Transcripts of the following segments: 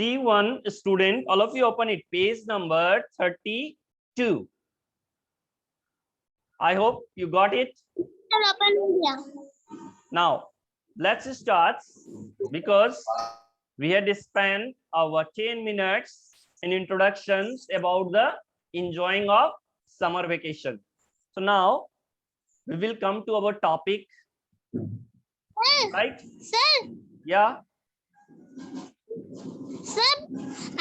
C1 student, all of you open it, page number 32. I hope you got it. Now, let's start because we had spent our 10 minutes in introductions about the enjoying of summer vacation. So now we will come to our topic. Right? Sir Yeah. Sir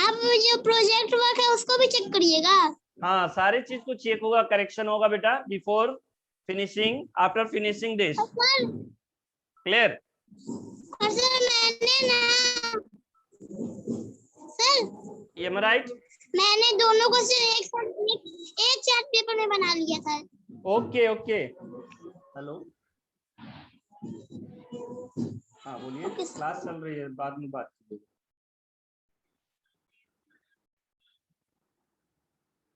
आप जो project work है उसको भी check करिएगा। हाँ, सारे चीज को चेक होगा, करेक्शन होगा बेटा before finishing, after finishing this. Clear? Sir मैंने ना सर ये मैं राइट? मैंने दोनों को से एक चार्ट पेपर में बना लिया था। Okay okay. हेलो, हाँ बोलिए। क्लास चल रही है, बाद में बात कीजिए।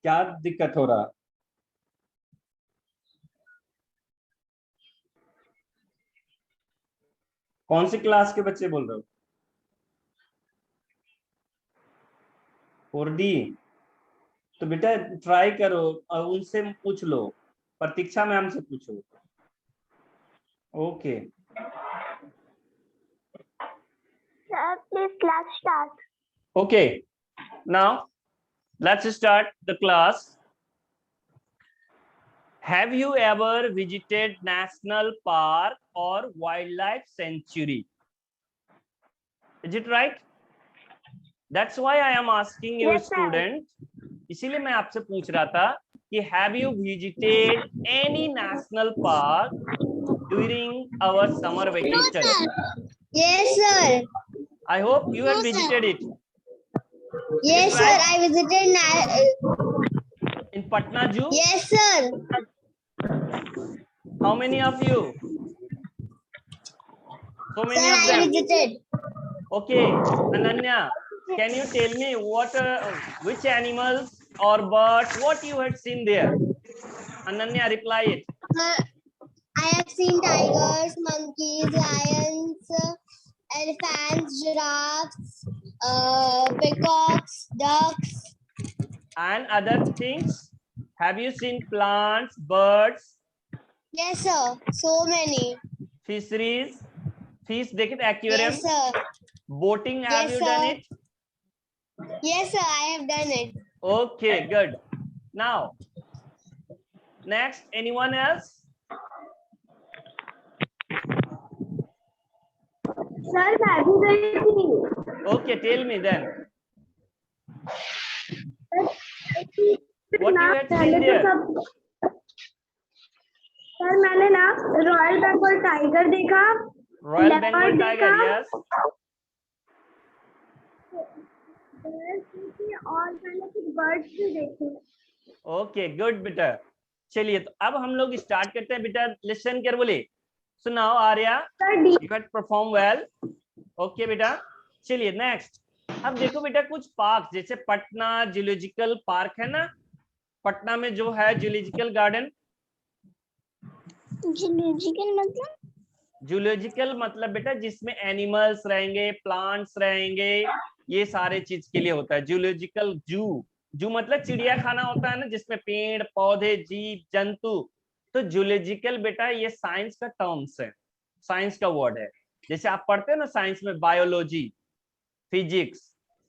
क्या दिक्कत हो रहा? कौन सी क्लास के बच्चे बोल रहे हो? 4D? तो बेटा ट्राई करो और उनसे पूछ लो, प्रतीक्षा मैम से पूछो। Okay Sir, please class start. okay, now let's start the class. Have you ever visited national park or wildlife sanctuary? Is it right? That's why I am asking you, Yes, sir. student. इसीलिए मैं आपसे पूछ रहा था कि have you visited any national park during our summer vacation? No, sir. Yes, sir. I hope you have No, sir. visited it. Yes, Is it sir. right? I visited. In Patna Zoo? Yes, sir. How many of you? So many Sir, of I them. visited. Okay, Ananya, can you tell me what, which animals or birds, what you had seen there? Ananya, reply it. Sir, I have seen tigers, monkeys, lions, elephants, giraffes, peacocks, ducks. And other things? Have you seen plants, birds, Yes, sir. So many. fisheries, fish, dekhe aquarium, Yes, sir. boating, have Yes, you sir. done it? Yes, sir. I have done it. Okay, good. Now, next, anyone else? Sir, मैं भी गई थी। Okay, tell me then. What you had seen there? Sir मैंने ना royal Bengal tiger देखा। Royal Bengal tiger, yes. और मैंने कुछ बर्ड्स भी देखे। ओके गुड बेटा। चलिए तो अब हम लोग स्टार्ट करते हैं बेटा, listen carefully. So now Arya you had perform well. Okay बेटा, चलिए नेक्स्ट। अब देखो बेटा, कुछ पार्क जैसे पटना जूलॉजिकल पार्क है ना, पटना में जो है जूलॉजिकल गार्डन। जूलॉजिकल मतलब बेटा जिसमें एनिमल्स रहेंगे, प्लांट्स रहेंगे, ये सारे चीज के लिए होता है जूलॉजिकल। जू, जू मतलब चिड़िया खाना होता है ना, जिसमें पेड़ पौधे जीव जंतु। तो जूलॉजिकल बेटा ये साइंस का टर्म्स है, साइंस का वर्ड है। जैसे आप पढ़ते हैं ना साइंस में बायोलॉजी, फिजिक्स,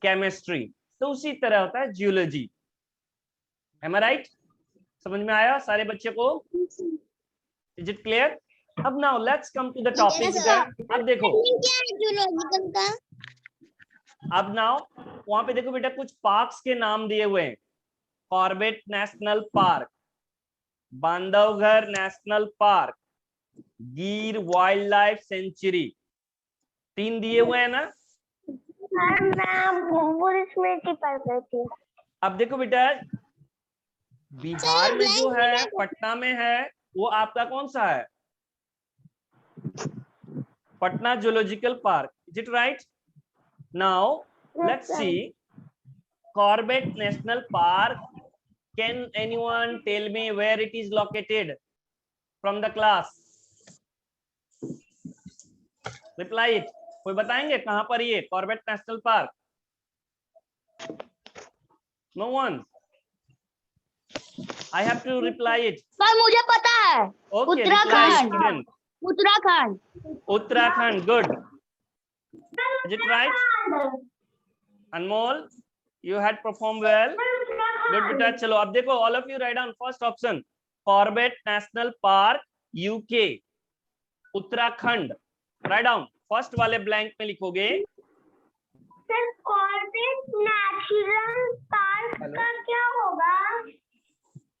केमिस्ट्री, तो उसी तरह होता है जियोलॉजी। M I right? समझ में आया सारे बच्चे को? Is it clear? अब now let's come to the topic. अब देखो क्या है जूलॉजिकल का? अब नाउ वहां पे देखो बेटा, कुछ पार्क्स के नाम दिए हुए हैं। Corbett national park, Bandhavgarh national park, Gir wildlife sanctuary, 3 दिए हुए हैं ना। अब देखो बेटा, बिहार में जो है, पटना में है, वो आपका कौन सा है? Patna zoological park. Is it right? Now let's see Corbett national park. Can anyone tell me where it is located from the class? Reply it. कोई बताएंगे कहां पर ये Corbett national park? No one. I have to reply it. Sir मुझे पता है। Okay, reply Uttarakhand. student. Uttarakhand. Uttarakhand, good. Is it right? Anmol, you had performed well. Good बेटा, चलो अब देखो, all of you write down first option, Corbett National Park, UK. Uttarakhand, write down. First वाले blank में लिखोगे। सर कॉर्बेट नेशनल पार्क का क्या होगा?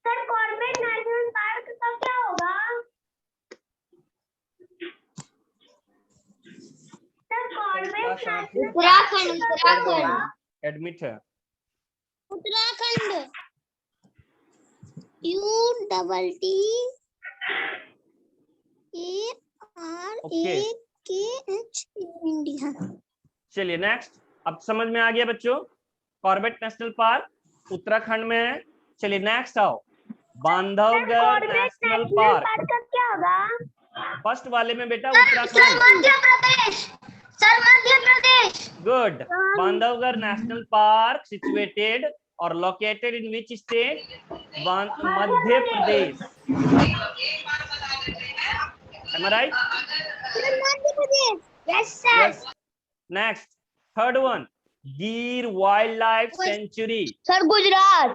सर कॉर्बेट नेशनल पार्क का क्या होगा? Sir Corbett Uttarakhand. Uttarakhand admit है। Uttarakhand UTTARAKH India. चलिए नेक्स्ट, अब समझ में आ गया बच्चों, कॉर्बेट नेशनल पार्क उत्तराखंड में है। चलिए नेक्स्ट आओ, बांधवगढ़ नेशनल पार्क का क्या होगा? फर्स्ट वाले में बेटा Uttarakhand. Madhya Pradesh. Sir Madhya Pradesh. Good. Bandhavgarh national park situated और located in which state? Madhya Pradesh. Am I right? Madhya Pradesh. Yes sir. Yes. Next, third one, Gir Wildlife Sanctuary. Sir Gujarat.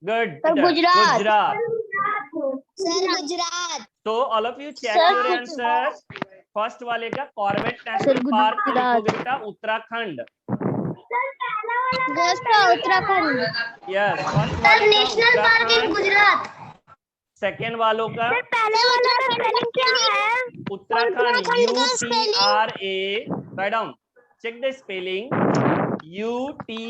Good. Sir Gujarat. Gujarat. Sir Gujarat. So all of you check Sir, your answers. First वाले का Corbett national park लिखोगे बेटा Uttarakhand. Uttarakhand. Yes. First sir वाले national का park इन Uttarakhand. Gujarat. Second वालों का पहले वाला का स्पेलिंग क्या है? उत्तराखंड उत्तराखंड का spelling? UTRA, write down, check the spelling, UTRAKHAND,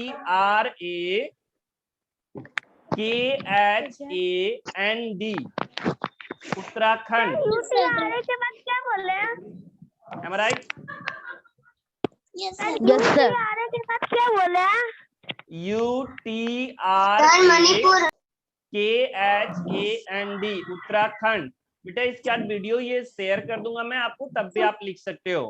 Uttarakhand. UTRA के बाद क्या बोले? Am I right? Yes sir। UTRA के बाद क्या बोले? UTRAKHAND, उत्तराखंड। बेटा इसके बाद वीडियो ये शेयर कर दूंगा मैं आपको, तब भी आप लिख सकते हो।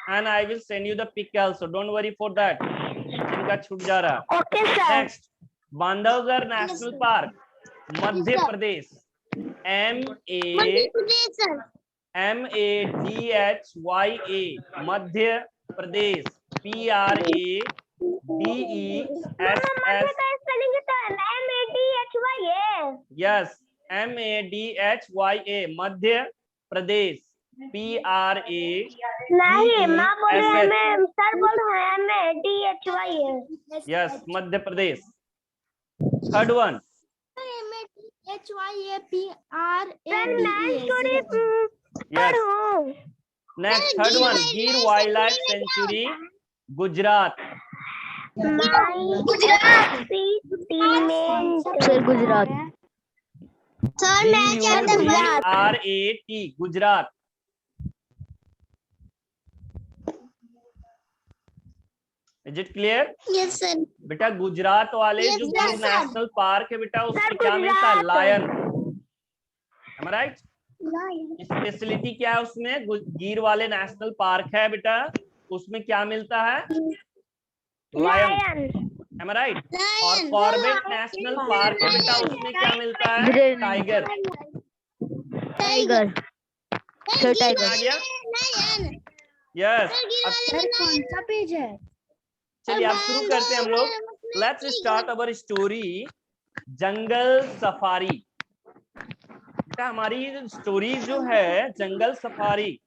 And I will send you the pic also. Don't worry for that. जिनका छूट जा रहा। Okay sir। Next, Bandhavgarh national park Madhya Pradesh. MADHYA Madhya Pradesh. PRADESS। Yes, MADHYA Madhya Pradesh. PRADESS। नहीं माँ बोले हमें, सर बोल रहे हैं MADHYA। Yes, Madhya Pradesh. Third one, yes. Next, third one, Gir Wildlife Sanctuary, Gujarat. Gujarat. Sir Gujarat. Sir मैं क्या Gujarat. GUJRAT, Gujarat. Is it clear? Yes sir। बेटा गुजरात वाले Yes, जो yes, गिर sir. नेशनल पार्क है बेटा, उसमें Sir, क्या मिलता है? Gujarat. Lion. Am I right? Speciality क्या है उसमें? गिर वाले नेशनल पार्क है बेटा, उसमें क्या मिलता है? लायन। Am I right? और कॉर्बेट नेशनल पार्क है बेटा, उसमें क्या मिलता है? टाइगर। टाइगर। सर टाइगर आ गया। यस। कौन सा पेज है? चलिए अब शुरू करते हैं हम लोग। Let's start our story, jungle safari. बेटा हमारी स्टोरी जो है jungle safari,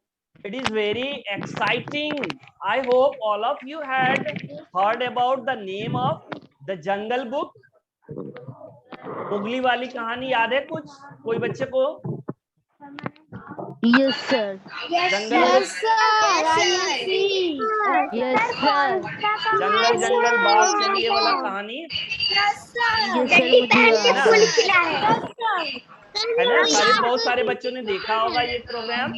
it is very exciting. I hope all of you had heard about the name of the jungle book. Mowgli वाली कहानी याद है कुछ कोई बच्चे को? Yes sir. जंगल जंगल जंगल बाग चलिए वाला कहानी है ना? बहुत सारे बच्चों ने देखा होगा ये प्रोग्राम।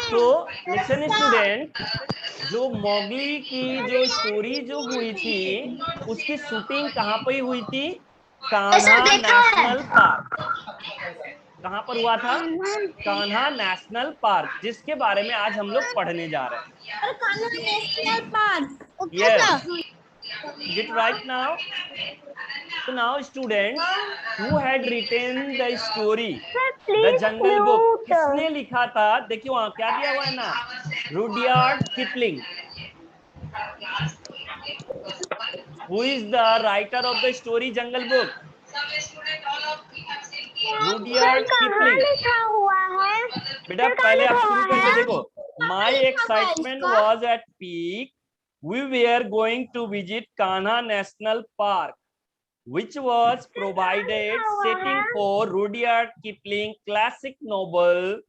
तो लिसन स्टूडेंट, जो मोगली की जो स्टोरी जो हुई थी उसकी शूटिंग कहाँ पे हुई थी? Kanha national park. कहाँ पर हुआ था? कान्हा नेशनल पार्क, जिसके बारे में आज हम लोग पढ़ने जा रहे हैं। Kanha national park. Yes. Get right now. So now students who had written the story The Jungle Book, किसने लिखा था? देखिए वहां क्या दिया हुआ है ना, Rudyard Kipling. Who is the writer of the story Jungle Book? Rudyard Kipling. बेटा पहले आप शुरू करके देखो. My excitement was at peak. We were going to visit Kanha National Park, which was provided setting for Rudyard Kipling classic novel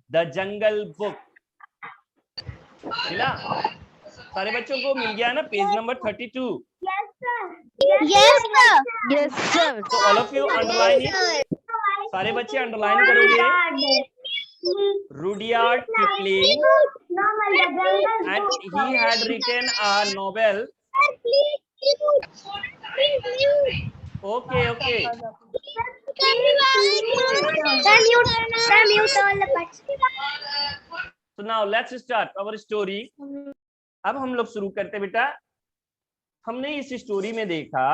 The Jungle Book. मिला? सारे बच्चों को मिल गया ना page number 32? Yes, sir. Yes, sir. So all of you underline it. सारे बच्चे underline करोगे Rudyard Kipling, and he had written a novel. Okay, okay. So now let's start our story. अब हम लोग शुरू करते बेटा. हमने इस स्टोरी में देखा,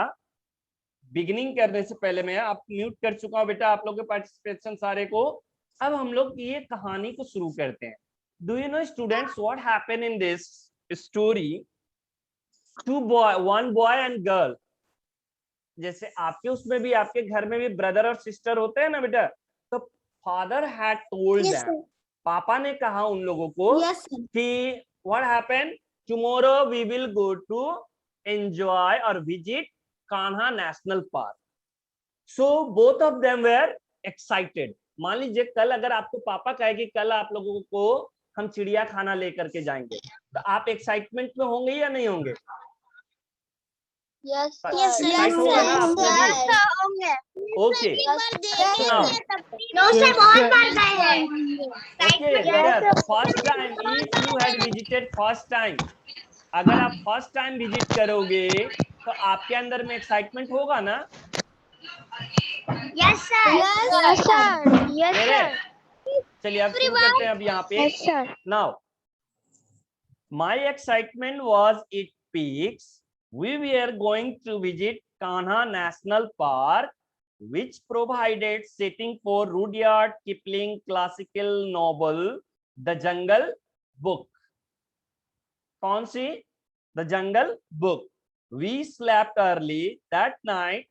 बिगिनिंग करने से पहले मैं आप म्यूट कर चुका हूं बेटा आप लोगों के पार्टिसिपेशन सारे को. अब हम लोग ये कहानी को शुरू करते हैं. Do you know students what happened in this story? One boy and girl. जैसे आपके उसमें भी, आपके घर में भी ब्रदर और सिस्टर होते हैं ना बेटा. तो फादर हैड टोल्ड देम, पापा ने कहा उन लोगों को कि what happened, tomorrow we will go to enjoy और visit Kanha national park. So both of them were excited. मान लीजिए कल अगर आपको पापा कहे कि कल आप लोगों को हम चिड़िया खाना लेकर के जाएंगे, तो आप एक्साइटमेंट में होंगे या नहीं होंगे? Yes, एक्साइट होगा ना आप लोग? ओके. No, sir, बहुत बार गए हैं. Okay. First time, if you had visited first time, अगर आप फर्स्ट टाइम विजिट करोगे तो आपके अंदर में एक्साइटमेंट होगा ना? Yes, sir. Yes, sir. Yes, sir. चलिए अब शुरू करते हैं. अब यहाँ पे Yes, sir. Now my excitement was at peaks. We were going to visit Kanha National Park, which provided setting for Rudyard Kipling classical novel The Jungle Book. कौन सी? The Jungle Book. We slept early that night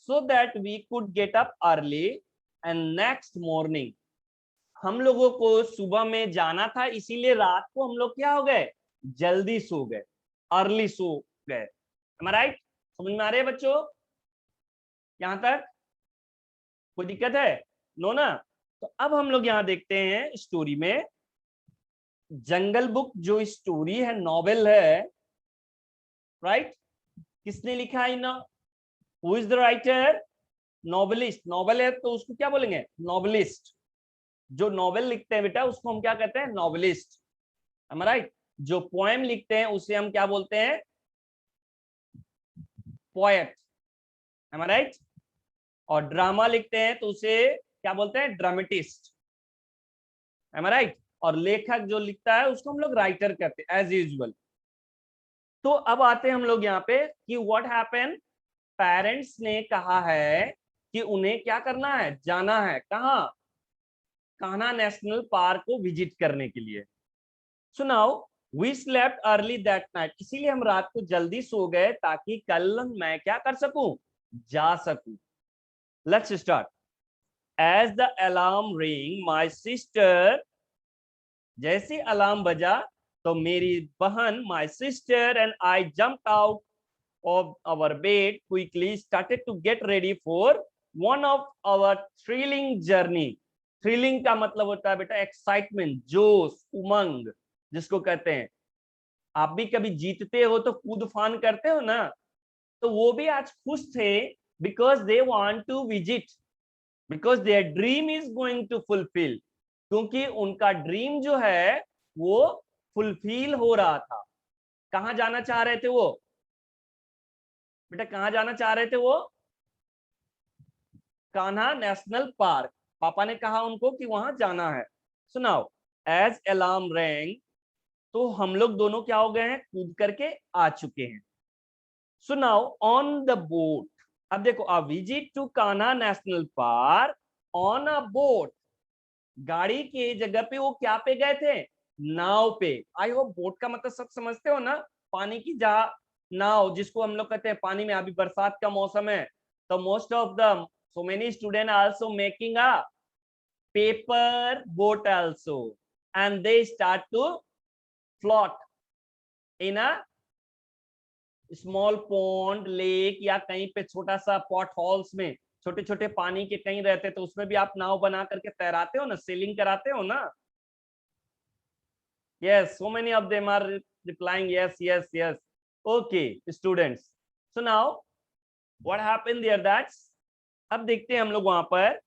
so that we could get up early and next morning. हम लोगों को सुबह में जाना था, इसीलिए रात को हम लोग क्या हो गए? जल्दी सो गए, अर्ली सो गए. Am I right? समझ में आ रहे हैं बच्चों? यहां तक कोई दिक्कत है? नो ना? तो अब हम लोग यहाँ देखते हैं स्टोरी में. जंगल बुक जो स्टोरी है, नॉवेल है, राइट? किसने लिखा है ना? Who is the writer? Novelist. Novel है तो उसको क्या बोलेंगे? नॉवेलिस्ट. जो नॉवेल लिखते हैं बेटा उसको हम क्या कहते हैं? नॉवेलिस्ट. Am I right? जो पोएम लिखते हैं उसे हम क्या बोलते हैं? पोएट. Am I right? और ड्रामा लिखते हैं तो उसे क्या बोलते हैं? ड्रामेटिस्ट. Am I right? और लेखक जो लिखता है उसको हम लोग राइटर कहते हैं एज यूजुअल. तो अब आते हैं हम लोग यहाँ पे कि व्हाट हैपेंड. पेरेंट्स ने कहा है कि उन्हें क्या करना है? जाना है. कहाँ? कान्हा नेशनल पार्क को विजिट करने के लिए. So now we slept early that night. इसीलिए हम रात को जल्दी सो गए ताकि कल मैं क्या कर सकूं? जा सकूं. Let's start. As the alarm ring my sister. जैसे अलार्म बजा तो मेरी बहन, my sister and I jumped out of our bed quickly, started to get ready for one of our thrilling journey. Thrilling का मतलब होता है बेटा एक्साइटमेंट, जोश, उमंग जिसको कहते हैं. आप भी कभी जीतते हो तो कूद फान करते हो ना, तो वो भी आज खुश थे because they want to visit, because their dream is going to fulfil. क्योंकि उनका ड्रीम जो है वो फुलफिल हो रहा था. कहाँ जाना चाह रहे थे वो बेटा? कहाँ जाना चाह रहे थे वो? Kanha national park. पापा ने कहा उनको कि वहां जाना है. सुनाओ. एज अलार्म रैंग, तो हम लोग दोनों क्या हो गए हैं, कूद करके आ चुके हैं। So now on the boat, अब देखो, a visit to Kanha national park on a boat, गाड़ी की जगह पे वो क्या पे गए थे, नाव पे। आई होप बोट का मतलब सब समझते हो ना, पानी की जहां नाव जिसको हम लोग कहते हैं पानी में। अभी बरसात का मौसम है, तो most of the so many students also making a paper boat also, and they start to float in a small pond, lake, या कहीं पे छोटा सा पॉट हॉल्स में छोटे छोटे पानी के कहीं रहते, तो उसमें भी आप नाव बना करके तैराते हो ना, सेलिंग कराते हो ना। yes, so many of them are replying yes, yes, yes. Okay students, so now what happened there, that's, अब देखते हैं हम लोग वहां पर,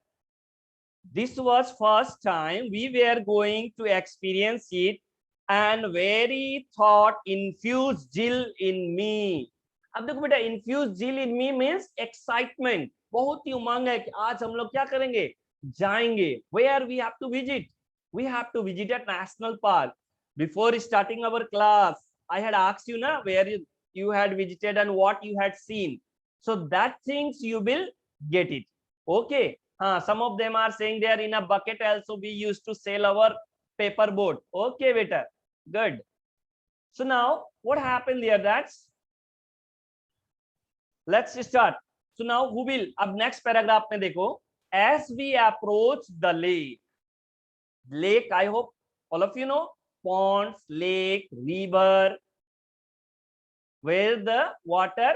this was first time we were going to experience it and very thought infused zeal in me। अब देखो बेटा, infused zeal in me means excitement, बहुत ही उमंग है कि आज हम लोग क्या करेंगे, जाएंगे। where we have to visit, we have to visit a national park। before starting our class I had asked you na where you had visited and what you had seen, so that things you will get it। okay, some of them are saying they are in a bucket also we used to sail our paper boat। okay beta, good। so now what happened there, that's, let's start। so now who will, अब next paragraph में देखो, as we approach the lake, lake I hope all of you know, ponds, lake, river, where the water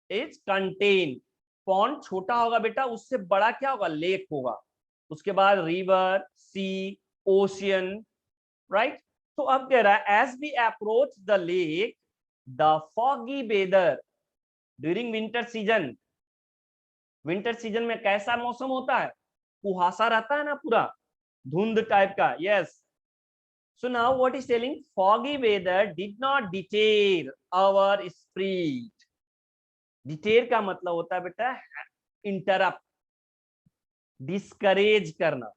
is contained। Pond छोटा होगा बेटा, उससे बड़ा क्या होगा, लेक होगा। उसके बाद रिवर, सी, ओशियन, राइट। तो अब कह रहा है as we approach the lake the foggy weather during winter season. Winter season में कैसा मौसम होता है, कुहासा रहता है ना, पूरा धुंध टाइप का। Yes, so now what is telling, foggy weather did not deter our spirit। डिटेर का मतलब होता है बेटा इंटरप्ट, डिस्करेज करना।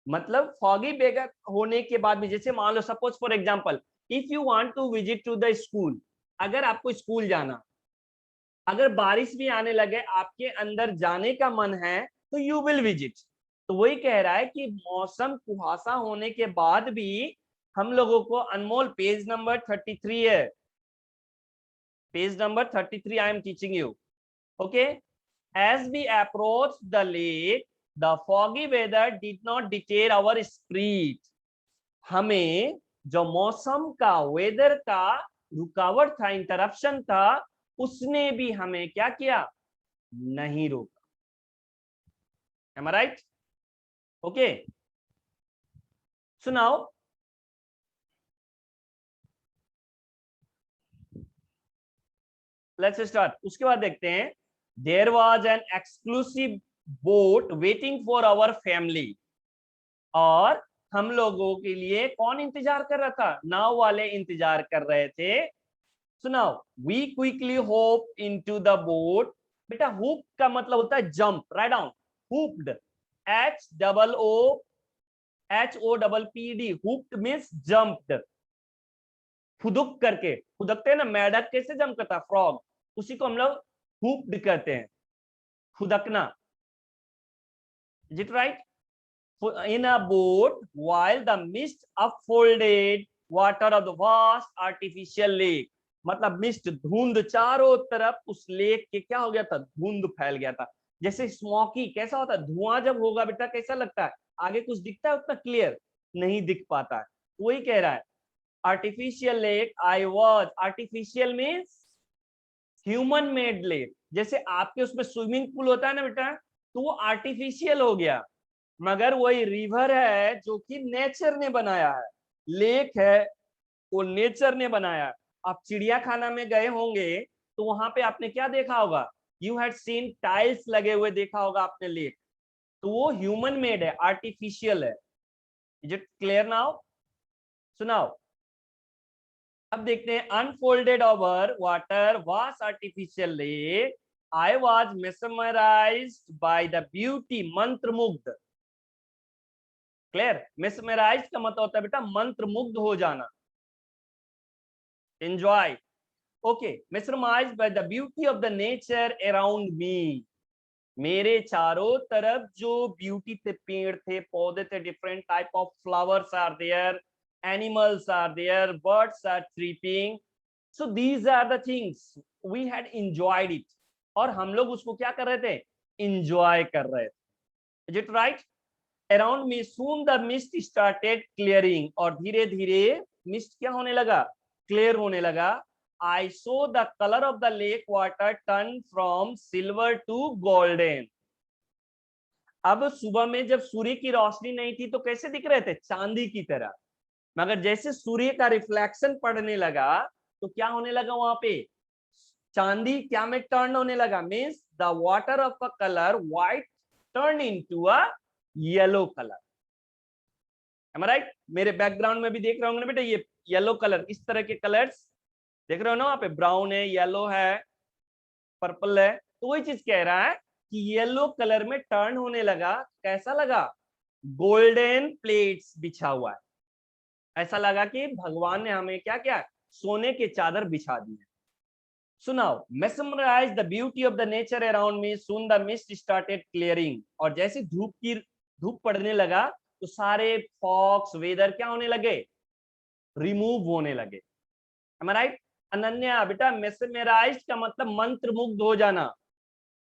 मतलब फॉगी वेदर होने के बाद भी, जैसे मान लो suppose for example, if you want to visit to the school, अगर आपको स्कूल जाना, अगर बारिश भी आने लगे, आपके अंदर जाने का मन है, तो यू विल विजिट। तो वही कह रहा है कि मौसम कुहासा होने के बाद भी हम लोगों को, अनमोल पेज नंबर 33 है, page number 33 I am teaching you. Okay, as we approached the lake the foggy weather did not deter our spirit। हमें जो मौसम का, वेदर का रुकावट था, इंटरप्शन था, उसने भी हमें क्या किया, नहीं रोका। am I right? okay, so now let's start। उसके बाद देखते हैं, there was an exclusive boat waiting for our family। और हम लोगों के लिए कौन इंतजार कर रहा था, नाव वाले इंतजार कर रहे थे। so now we quickly hopped into the boat। बेटा हुप का मतलब होता है jump, write down, hooped, HOOPPD, hooped means jumped। फुदुक करके, फुदकते हैं ना, मेढक कैसे जंप करता है, फ्रॉग, उसी को हम लोग हुप्ड कहते हैं, फुदकना। Is it right? in a boat while the mist upfolded water of the vast artificial lake। मतलब मिस्ट, धुंध, चारों तरफ उस लेक के क्या हो गया था, धुंध फैल गया था। जैसे स्मोकी कैसा होता है, धुआं जब होगा बेटा कैसा लगता है, आगे कुछ दिखता है, उतना क्लियर नहीं दिख पाता है। वही कह रहा है artificial lake I was, artificial means human made lake. जैसे आपके उसमें स्विमिंग पूल होता है ना बेटा, तो वो आर्टिफिशियल हो गया, मगर वही रिवर है जो कि नेचर ने बनाया है, लेक है वो नेचर ने बनाया है। आप चिड़ियाखाना में गए होंगे तो वहां पे आपने क्या देखा होगा, यू हैड सीन टाइल्स लगे हुए देखा होगा आपने लेक, तो वो ह्यूमन मेड है, आर्टिफिशियल है। Is it clear now? सुनाओ, अब देखते हैं, unfolded over water was artificial lake I was mesmerised by the beauty, मंत्रमुग्ध। क्लियर? मेसमराइज का मतलब होता है बेटा मंत्र मुग्ध हो जाना। enjoy. Okay, mesmerized by the beauty of the nature around me. मेरे चारों तरफ जो ब्यूटी थे, पेड़ थे, पौधे थे, different type of flowers are there, animals are there, birds are tripping. So these are the things we had enjoyed it. और हम लोग उसको क्या कर रहे थे? एंजॉय कर रहे थे. Is it right? Around me soon the mist started clearing. और धीरे धीरे मिस्ट क्या होने लगा? क्लियर होने लगा. I saw the color of the lake water turn from silver to golden. अब सुबह में जब सूर्य की रोशनी नहीं थी तो कैसे दिख रहे थे? चांदी की तरह. मगर जैसे सूर्य का रिफ्लेक्शन पड़ने लगा तो क्या होने लगा? वहां पे चांदी क्या में टर्न होने लगा? Means the water of a colour white turn into a yellow colour. Am I right? मेरे बैकग्राउंड में भी देख रहे होंगे ना बेटा, ये येलो कलर, इस तरह के कलर्स देख रहे हो ना? वहां पे ब्राउन है, येलो है, पर्पल है. तो वही चीज कह रहा है कि येलो कलर में टर्न होने लगा. कैसा लगा? गोल्डन प्लेट्स बिछा हुआ है. ऐसा लगा कि भगवान ने हमें क्या किया? सोने के चादर बिछा दिए. सुनाओ. mesmerized the beauty of the nature around me, soon the mist started clearing. और जैसे धूप पड़ने लगा तो सारे फॉग्स, वेदर क्या होने लगे? रिमूव होने लगे. Am I right? अनन्या बेटा, mesmerized का मतलब मंत्रमुग्ध हो जाना,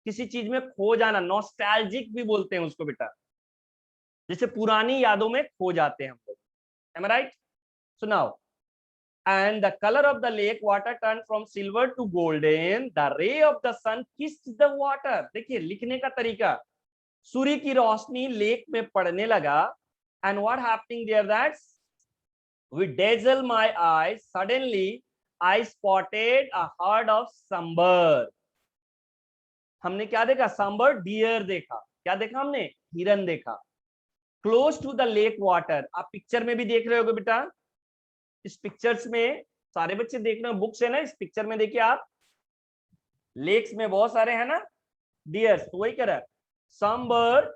किसी चीज में खो जाना. नॉस्टैल्जिक भी बोलते हैं उसको बेटा, जैसे पुरानी यादों में खो जाते हैं हम लोग. Am I right? सुनाओ. And the color of the lake water turned from silver to golden. The ray of the sun kissed the water. देखिए लिखने का तरीका. सूर्य की रोशनी लेक में पड़ने लगा. And what happening there? That's with dazzle my eyes. Suddenly I spotted a herd of sambar. हमने क्या देखा? सांबर डियर देखा. क्या देखा हमने? हिरन देखा. Close to the lake water. आप पिक्चर में भी देख रहे होगे बेटा. इस पिक्चर्स में सारे बच्चे देख रहे हो, बुक्स है ना, इस पिक्चर में देखिए आप, लेक्स में बहुत सारे हैं ना डियर्स. तो वही कह रहा है, sambar,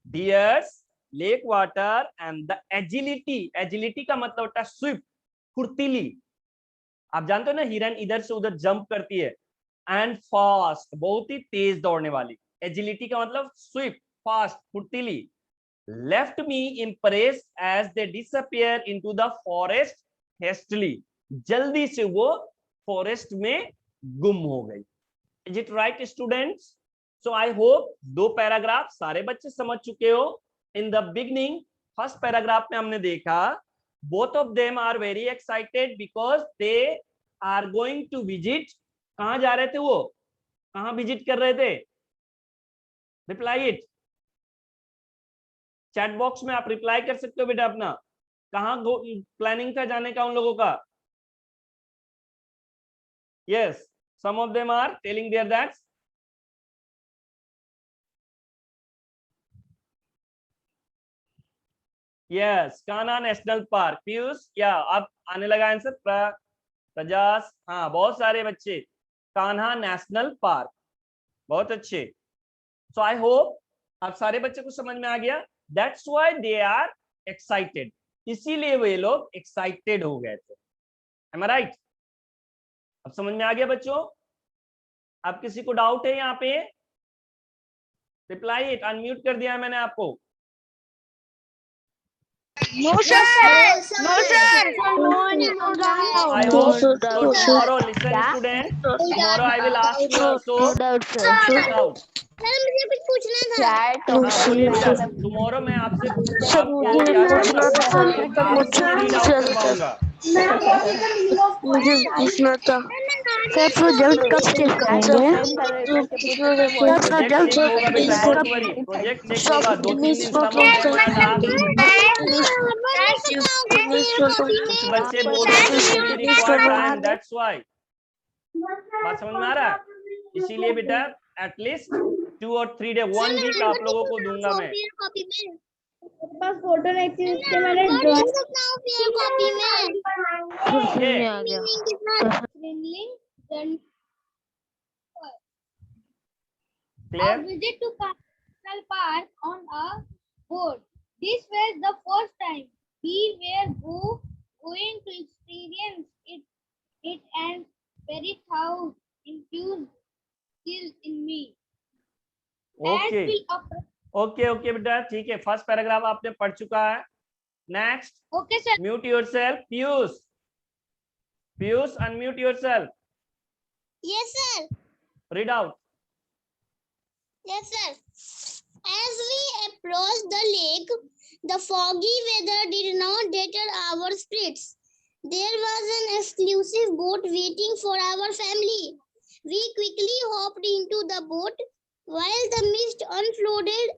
deers, lake water and the agility. Agility का मतलब होता है स्विफ्ट, फुर्तीली. आप जानते हो ना, हिरन इधर से उधर जंप करती है. एंड फास्ट, बहुत ही तेज दौड़ने वाली. एजिलिटी का मतलब स्विफ्ट, फास्ट, फुर्तीली. Left me impressed as they disappear into the forest hastily. जल्दी से वो फॉरेस्ट में गुम हो गई. Is it right, students? So I hope 2 paragraph सारे बच्चे समझ चुके हो. In the beginning, first paragraph में हमने देखा both of them are very excited because they are going to visit. कहाँ जा रहे थे वो? कहाँ विजिट कर रहे थे? Reply it. चैट बॉक्स में आप रिप्लाई कर सकते हो बेटा अपना. कहाँ प्लानिंग था जाने का उन लोगों का? Yes, some of them are telling there that. Yes, Kanha national park. Piyush, क्या अब आने लगा आंसर? प्रजास, हाँ बहुत सारे बच्चे. कान्हा नेशनल पार्क, बहुत अच्छे. सो आई होप आप सारे बच्चे को समझ में आ गया. That's why they are excited. इसीलिए वे लोग एक्साइटेड हो गए थे. Am I right? अब समझ में आ गया बच्चों? अब किसी को डाउट है यहाँ पे? Reply it. अनम्यूट कर दिया है मैंने आपको. No sir. No sir. I hope so. Tomorrow, listen student. Tomorrow I will ask you also. Doubt. Sir मुझे कुछ पूछना था. बोलिए बेटा. टुमारो मैं आपसे मुझे पूछना था सर, प्रोजेक्ट कब चेक करेंगे? प्रोजेक्ट होगा बेटा, डोंट वरी. प्रोजेक्ट चेक होगा 2-3 दिन कुछ बच्चे बोल रहे हैं दैट्स व्हाई. बात समझ में आ रहा है? इसीलिए बेटा एटलीस्ट 2 और 3 डे, 1 वीक आप लोगों को दूंगा मैं. बस फोटो नहीं थी उससे मैंने ड्रॉ कॉपी में आ गया. Clear? A visit to National Park on a boat. This was the first time we were going to experience it it and very thought infused skills in me. Okay okay okay बेटा, ठीक है, first paragraph आपने पढ़ चुका है। Next, Okay, sir. Mute yourself. Piyush, Piyush unmute yourself, Yes, sir. Read out. Yes, sir. As we approached the lake, the foggy weather did not deter our spirits. There was an exclusive boat waiting for our family. We quickly hopped into the boat while the mist unfolded